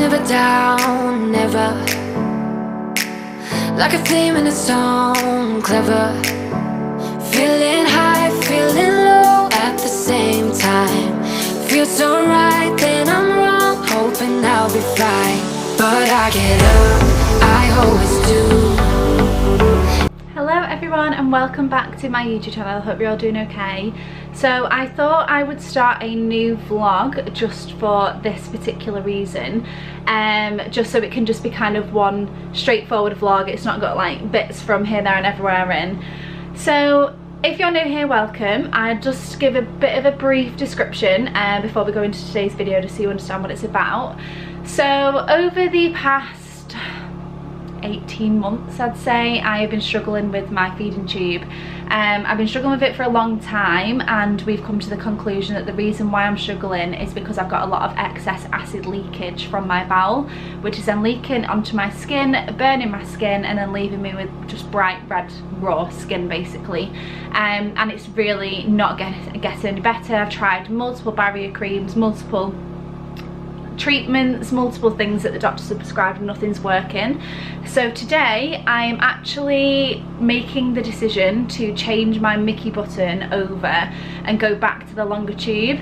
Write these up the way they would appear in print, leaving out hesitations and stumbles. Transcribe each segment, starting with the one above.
never down, never. Like a theme in a song, clever. Feeling high, feeling low at the same time. Feels so right, then I'm wrong, hoping I'll be fine. But I get up, I always do. Hello everyone and welcome back to my YouTube channel. I hope you're all doing okay. So I thought I would start a new vlog just for this particular reason, just so it can just be kind of one straightforward vlog. It's not got like bits from here, there and everywhere in. So if you're new here, welcome. I'll just give a bit of a brief description before we go into today's video just so you understand what it's about. So over the past 18 months, I'd say, I have been struggling with my feeding tube. I've been struggling with it for a long time, and we've come to the conclusion that the reason why I'm struggling is because I've got a lot of excess acid leakage from my bowel, which is then leaking onto my skin, burning my skin, and then leaving me with just bright red raw skin basically. And it's really not getting any better. I've tried multiple barrier creams, multiple treatments, multiple things that the doctors have prescribed, and nothing's working. So today I am actually making the decision to change my Mickey button over and go back to the longer tube.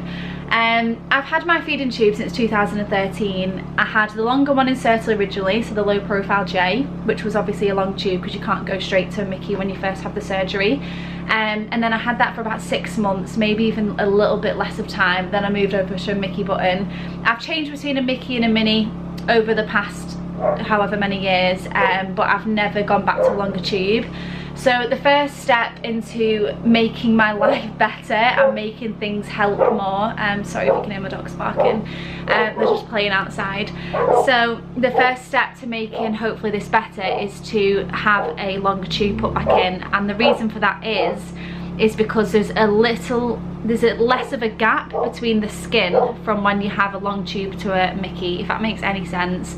I've had my feeding tube since 2013. I had the longer one inserted originally, so the low profile J, which was obviously a long tube because you can't go straight to a Mickey when you first have the surgery. And then I had that for about 6 months, maybe even a little bit less of time. Then I moved over to a Mickey button. I've changed between a Mickey and a Mini over the past however many years, but I've never gone back to a longer tube. So the first step into making my life better and making things help more, sorry if you can hear my dogs barking, they're just playing outside. So the first step to making hopefully this better is to have a longer tube put back in, and the reason for that is because there's less of a gap between the skin from when you have a long tube to a Mickey, if that makes any sense.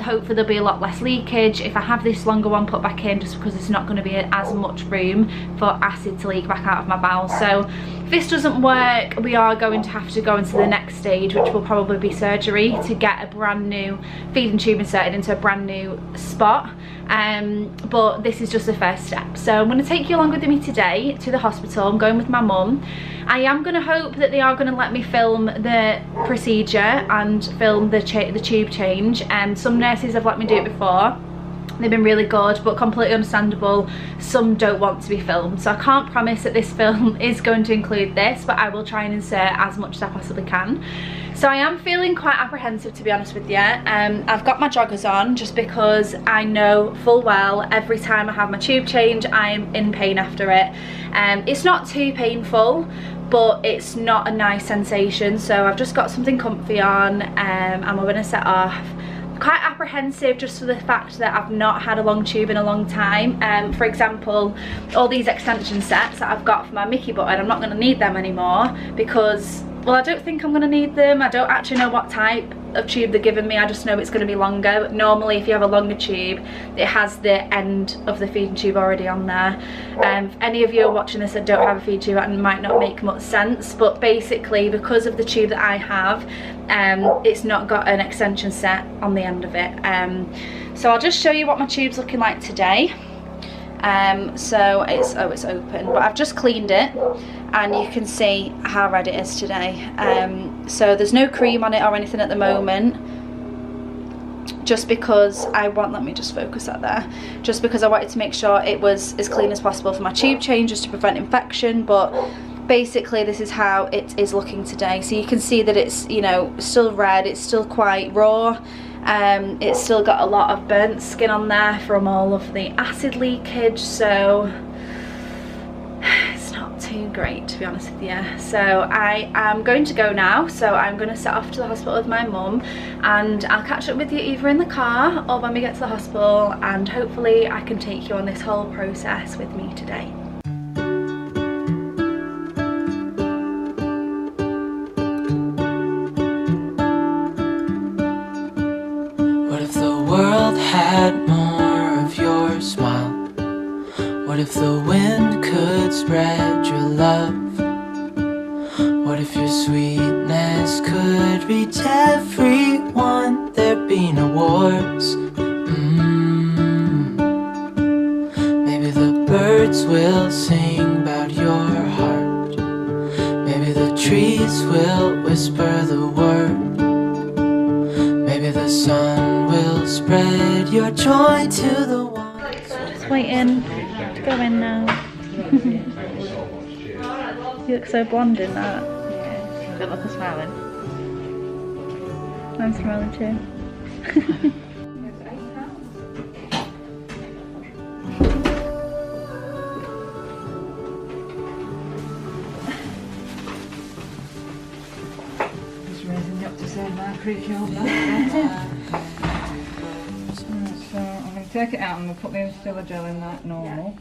Hopefully there'll be a lot less leakage if I have this longer one put back in, just because there's not going to be as much room for acid to leak back out of my bowel. So if this doesn't work, we are going to have to go into the next stage, which will probably be surgery to get a brand new feeding tube inserted into a brand new spot. But this is just the first step. So I'm going to take you along with me today to the hospital. I'm going with my mum. I am going to hope that they are going to let me film the procedure and film the tube change. Some nurses have let me do it before. They've been really good, but completely understandable. Some don't want to be filmed, so I can't promise that this film is going to include this, but I will try and insert as much as I possibly can. So I am feeling quite apprehensive, to be honest with you. I've got my joggers on just because I know full well every time I have my tube change I'm in pain after it. It's not too painful, but it's not a nice sensation, so I've just got something comfy on, and we're going to set off. Quite apprehensive just for the fact that I've not had a long tube in a long time. For example, all these extension sets that I've got for my Mickey button, I'm not going to need them anymore because, well, I don't think I'm going to need them. I don't actually know what type of tube they're giving me. I just know it's going to be longer. But normally if you have a longer tube, it has the end of the feeding tube already on there. If any of you are watching this that don't have a feeding tube, it might not make much sense, but basically because of the tube that I have, it's not got an extension set on the end of it. So I'll just show you what my tube's looking like today. So it's open, but I've just cleaned it and you can see how red it is today. So there's no cream on it or anything at the moment, just because let me just focus that there, just because I wanted to make sure it was as clean as possible for my tube change, just to prevent infection. But basically this is how it is looking today. So you can see that it's, you know, still red, it's still quite raw. It's still got a lot of burnt skin on there from all of the acid leakage, so it's not too great, to be honest with you. So I am going to go now, so I'm going to set off to the hospital with my mum, and I'll catch up with you either in the car or when we get to the hospital, and hopefully I can take you on this whole process with me today. Had more of your smile. What if the wind could spread your love? What What if your sweetness could reach everyone? There'd be no wars. Maybe the birds will sing about your heart. Maybe the trees will whisper the word. Maybe the sun will spread your joy to the world. Just waiting to go in now. You look so blonde in that. Yeah. Don't look I'm smiling. I'm smiling too. Just raising you up to say my creaky old back. So I'm going to take it out and we'll put the instiller gel in like normal.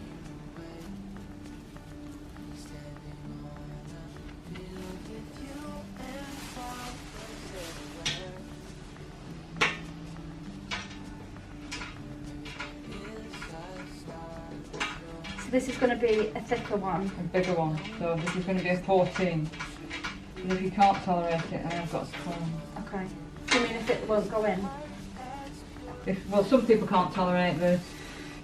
So this is going to be a thicker one. A bigger one. So this is going to be a 14. And if you can't tolerate it, I have got some. Okay. Do you mean if it won't go in? Well, some people can't tolerate the.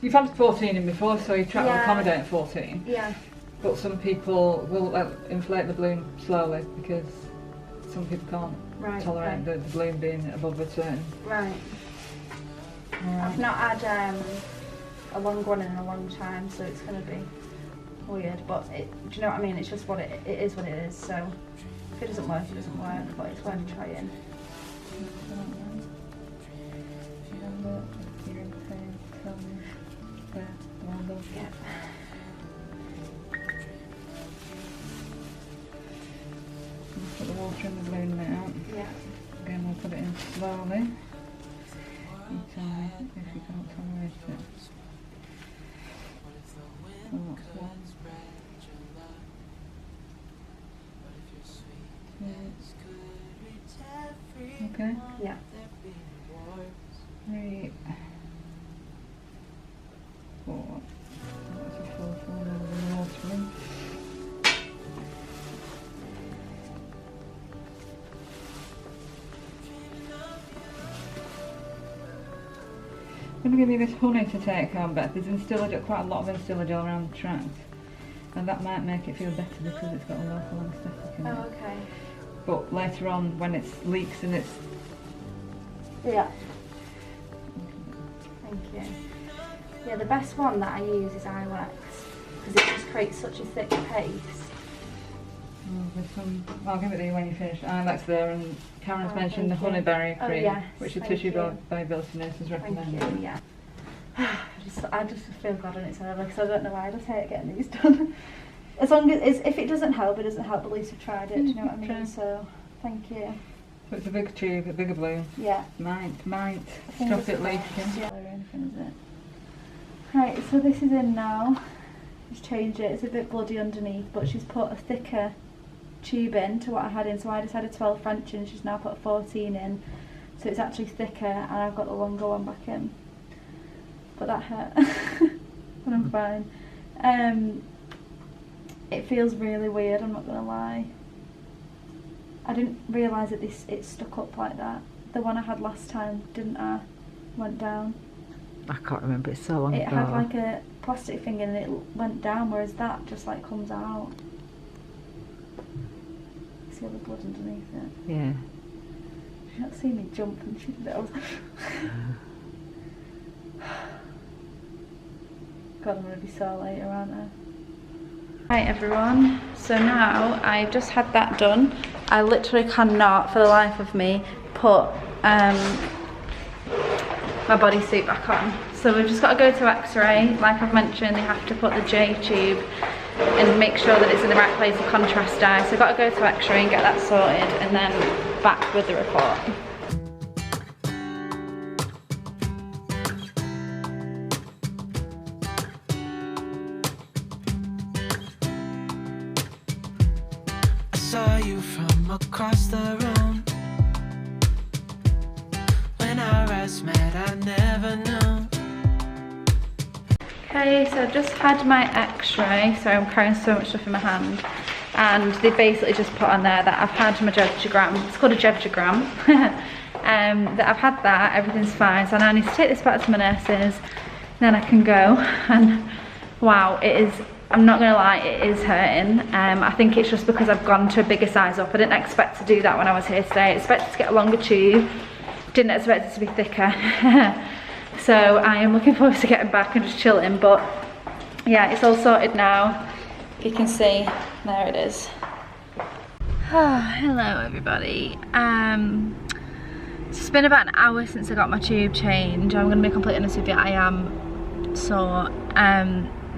You've had 14 in before, so you try to accommodate 14. Yeah. But some people will inflate the balloon slowly because some people can't tolerate the balloon being above a certain. Right. I've not had a long one in a long time, so it's going to be weird. But do you know what I mean? It's just what it is. What it is. So if it doesn't work, it doesn't work. But it's worth trying. Yeah. Put the water in the balloon now. Yeah. Again, we'll put it in slowly. You tell me if you can't tolerate it. So that's 1, 2. Okay. Yeah. 3, 4. That's a full full of the water in. I'm going to give you this honey to take home, Beth. There's quite a lot of instiller gel around the tract, and that might make it feel better because it's got a local anaesthetic in it. Oh, okay. But later on, when it leaks and it's... Yeah. Thank you. Yeah, the best one that I use is Ilex because it just creates such a thick paste. I'll give it to you when you finish. Ilex there, and Karen's mentioned the honeyberry cream, which the tissue viability nurses recommend. Thank you, yeah. I just feel glad when it's over because I don't know why, I just hate getting these done. As long as, if it doesn't help, it doesn't help, at least we've tried it, do you know what I mean? So, thank you. So it's a big tube, a bigger balloon. Yeah. Might stop it leaking. Yeah. Or anything, is it? Right, so this is in now. She's changed it, it's a bit bloody underneath, but she's put a thicker tube in to what I had in, so I just had a 12 French and she's now put a 14 in, so it's actually thicker, and I've got the longer one back in. But that hurt. But I'm fine. It feels really weird, I'm not gonna lie. I didn't realise that it stuck up like that. The one I had last time, didn't I? Went down. I can't remember, it's so long ago. It had like a plastic thing in and it went down, whereas that just like comes out. See all the blood underneath it? Yeah. She not seen me jump and she did it. I was God, I'm gonna be so late, aren't I? Right everyone, so now I've just had that done. I literally cannot for the life of me put my bodysuit back on. So we've just got to go to X-ray. Like I've mentioned, they have to put the J tube and make sure that it's in the right place of contrast dye. So I've got to go to X-ray and get that sorted and then back with the report. I saw you from across the room. When our eyes met, I never knew. Okay, so I've just had my X-ray. Sorry, I'm carrying so much stuff in my hand. and they basically just put on there that I've had my judgeogram. It's called a judgeogram. That I've had that, everything's fine. So now I need to take this back to my nurses, then I can go. And wow, it is, I'm not gonna lie, it is hurting. I think it's just because I've gone to a bigger size up. I didn't expect to do that when I was here today. I expected to get a longer tube, didn't expect it to be thicker. So I am looking forward to getting back and just chilling, but yeah, it's all sorted now. You can see, there it is. Hello everybody. It's been about an hour since I got my tube change. I'm gonna be completely honest with you, I am sore.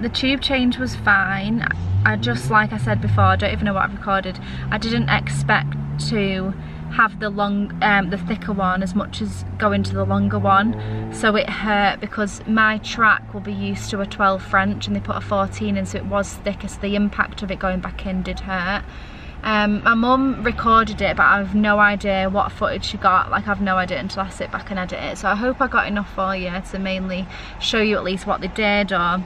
The tube change was fine. I just, like I said before, I don't even know what I've recorded. I didn't expect to have the thicker one as much as going to the longer one, so it hurt because my track will be used to a 12 French and they put a 14 in, so it was thicker, so the impact of it going back in did hurt. My mum recorded it, but I have no idea what footage she got. Like, I've no idea until I sit back and edit it, so I hope I got enough for you to mainly show you at least what they did, or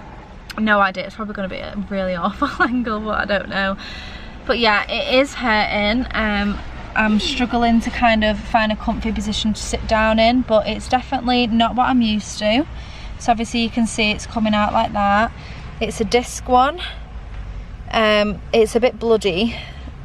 no idea. It's probably going to be a really awful angle, but I don't know. But yeah, it is hurting. I'm struggling to kind of find a comfy position to sit down in, but it's definitely not what I'm used to. So obviously you can see it's coming out like that. It's a disc one. It's a bit bloody,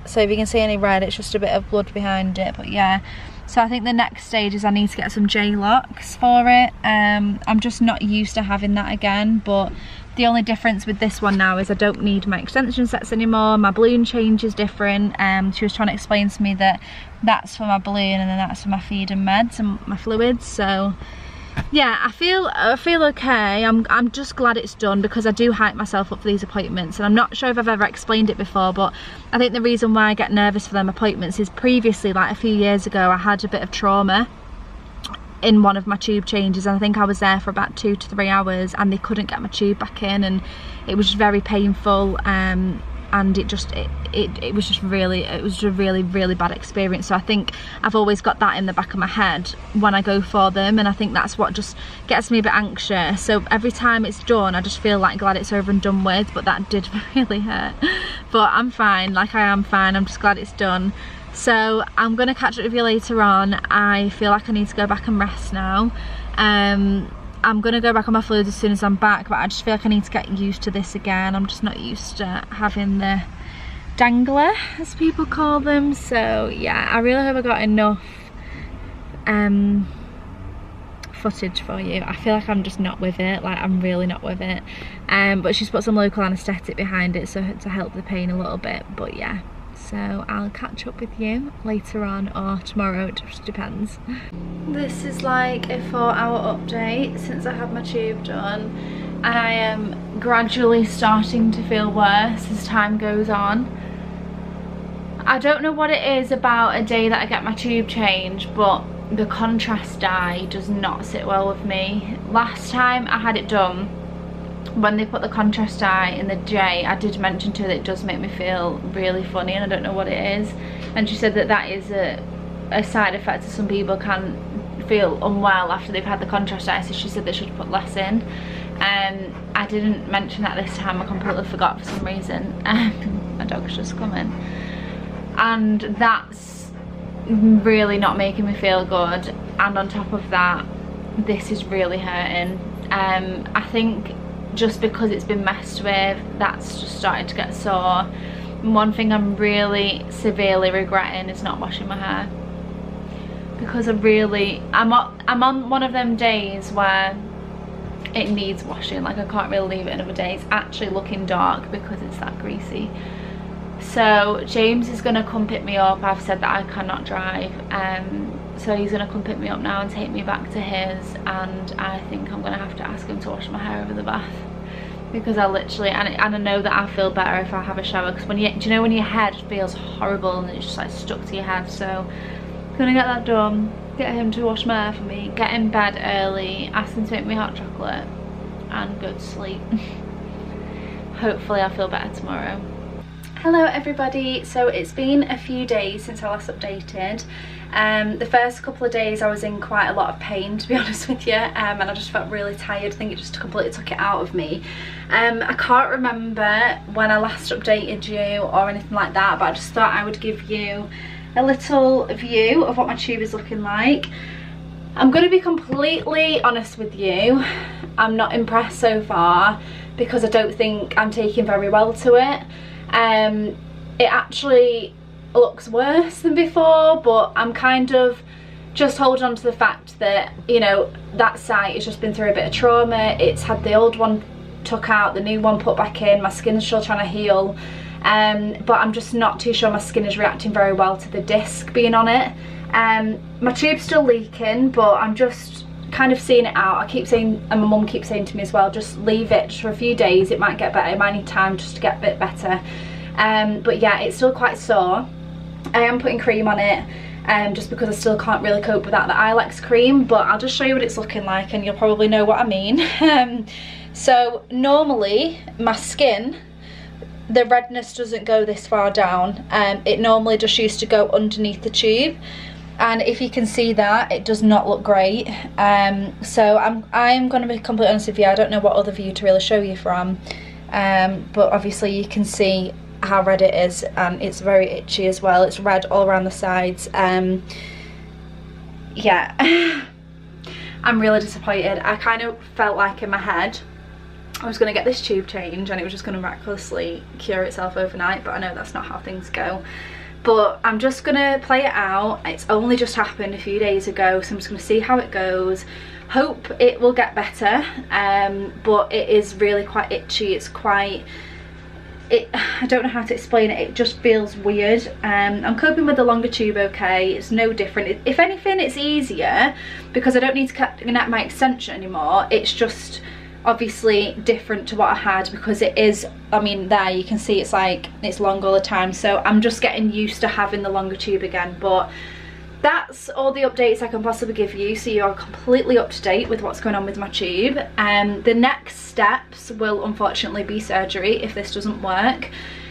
so if you can see any red, it's just a bit of blood behind it. But yeah, so I think the next stage is I need to get some J-locks for it. I'm just not used to having that again, but the only difference with this one now is I don't need my extension sets anymore. My balloon change is different. She was trying to explain to me that that's for my balloon and then that's for my feed and meds and my fluids. So yeah, I feel okay. I'm just glad it's done, because I do hype myself up for these appointments, and I'm not sure if I've ever explained it before, but I think the reason why I get nervous for them appointments is previously, like a few years ago, I had a bit of trauma in one of my tube changes, and I think I was there for about 2 to 3 hours and they couldn't get my tube back in, and it was just very painful, and it was just really, it was a really bad experience. So I think I've always got that in the back of my head when I go for them, and I think that's what just gets me a bit anxious. So every time it's done, I just feel like glad it's over and done with, but that did really hurt. But I'm fine, like I am fine, I'm just glad it's done. So I'm gonna catch up with you later on. I feel like I need to go back and rest now. I'm gonna go back on my fluids as soon as I'm back, but I just feel like I need to get used to this again. I'm just not used to having the dangler, as people call them. So yeah, I really hope I got enough footage for you. I feel like I'm just not with it, like I'm really not with it. But she's put some local anaesthetic behind it, so to help the pain a little bit. But yeah, so I'll catch up with you later on or tomorrow, it just depends. This is like a 4-hour update since I had my tube done, and I am gradually starting to feel worse as time goes on. I don't know what it is about a day that I get my tube changed, but the contrast dye does not sit well with me. Last time I had it done, when they put the contrast dye in the J, I did mention to her that it does make me feel really funny, and I don't know what it is. And she said that that is a side effect, that some people can feel unwell after they've had the contrast dye, so she said they should put less in. I didn't mention that this time, I completely forgot for some reason. My dog's just come in. And that's really not making me feel good, and on top of that, this is really hurting. I think just because it's been messed with, that's just started to get sore. And one thing I'm really severely regretting is not washing my hair, because I'm on one of them days where it needs washing. Like, I can't really leave it another day. It's actually looking dark because it's that greasy. So James is gonna come pick me up. I've said that I cannot drive, so he's gonna come pick me up now and take me back to his, and I think I'm gonna have to ask him to wash my hair over the bath, because I literally, and I know that I feel better if I have a shower, because when do you know when your head feels horrible and it's just like stuck to your head? So I'm gonna get that done, get him to wash my hair for me, get in bed early, ask him to make me hot chocolate, and go to sleep. Hopefully I'll feel better tomorrow. Hello everybody, so it's been a few days since I last updated. The first couple of days I was in quite a lot of pain, to be honest with you, and I just felt really tired. I think it just completely took it out of me. I can't remember when I last updated you or anything like that, but I just thought I would give you a little view of what my tube is looking like. I'm going to be completely honest with you, I'm not impressed so far because I don't think I'm taking very well to it. It actually looks worse than before, but I'm kind of just holding on to the fact that, you know, that site has just been through a bit of trauma. It's had the old one took out, the new one put back in, my skin's still trying to heal, but I'm just not too sure my skin is reacting very well to the disc being on it. My tube's still leaking, but I'm just kind of seeing it out. I keep saying, and my mum keeps saying to me as well, just leave it just for a few days, it might get better, it might need time just to get a bit better. But yeah, it's still quite sore. I am putting cream on it, just because I still can't really cope without the Ilex cream, but I'll just show you what it's looking like and you'll probably know what I mean. So normally my skin, the redness doesn't go this far down, it normally just used to go underneath the tube, and if you can see that, it does not look great. So I'm going to be completely honest with you, I don't know what other view to really show you from, but obviously you can see how red it is, and it's very itchy as well. It's red all around the sides. Yeah. I'm really disappointed. I kind of felt like in my head I was going to get this tube change and it was just going to miraculously cure itself overnight, but I know that's not how things go. But I'm just going to play it out. It's only just happened a few days ago, so I'm just going to see how it goes. Hope it will get better, but it is really quite itchy. It's quite... I don't know how to explain it, it just feels weird. I'm coping with the longer tube okay, it's no different. If anything, it's easier because I don't need to connect my extension anymore. It's just obviously different to what I had because it is, I mean, there you can see it's like it's long all the time, so I'm just getting used to having the longer tube again. But that's all the updates I can possibly give you, so you are completely up to date with what's going on with my tube. The next steps will unfortunately be surgery if this doesn't work.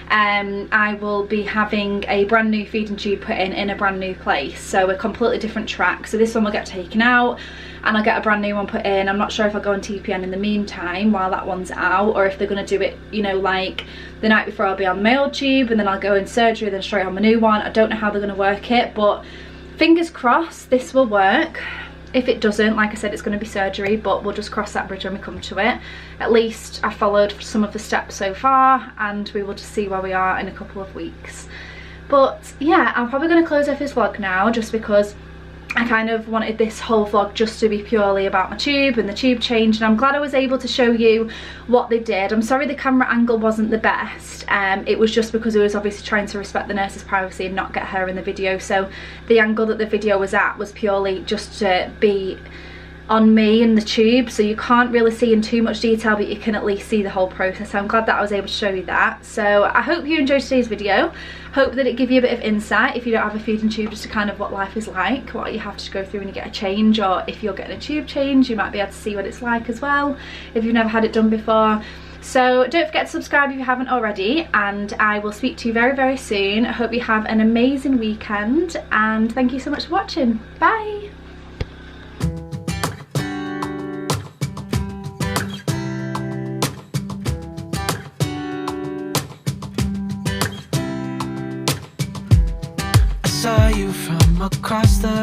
I will be having a brand new feeding tube put in a brand new place, so a completely different track. So this one will get taken out and I'll get a brand new one put in. I'm not sure if I'll go on TPN in the meantime while that one's out, or if they're going to do it, you know, like the night before I'll be on my old tube and then I'll go in surgery then straight on my new one. I don't know how they're going to work it, but fingers crossed this will work. If it doesn't, like I said, it's going to be surgery, but we'll just cross that bridge when we come to it. At least I followed some of the steps so far and we will just see where we are in a couple of weeks. But yeah, I'm probably going to close off this vlog now just because I kind of wanted this whole vlog just to be purely about my tube and the tube change, and I'm glad I was able to show you what they did. I'm sorry the camera angle wasn't the best. It was just because I was obviously trying to respect the nurse's privacy and not get her in the video, so the angle that the video was at was purely just to be on me and the tube, so you can't really see in too much detail, but you can at least see the whole process. So I'm glad that I was able to show you that. So I hope you enjoyed today's video. Hope that it gave you a bit of insight if you don't have a feeding tube, just to kind of what life is like, what you have to go through when you get a change, or if you're getting a tube change you might be able to see what it's like as well if you've never had it done before. So don't forget to subscribe if you haven't already, and I will speak to you very, very soon. I hope you have an amazing weekend, and thank you so much for watching. Bye. Saw you from across the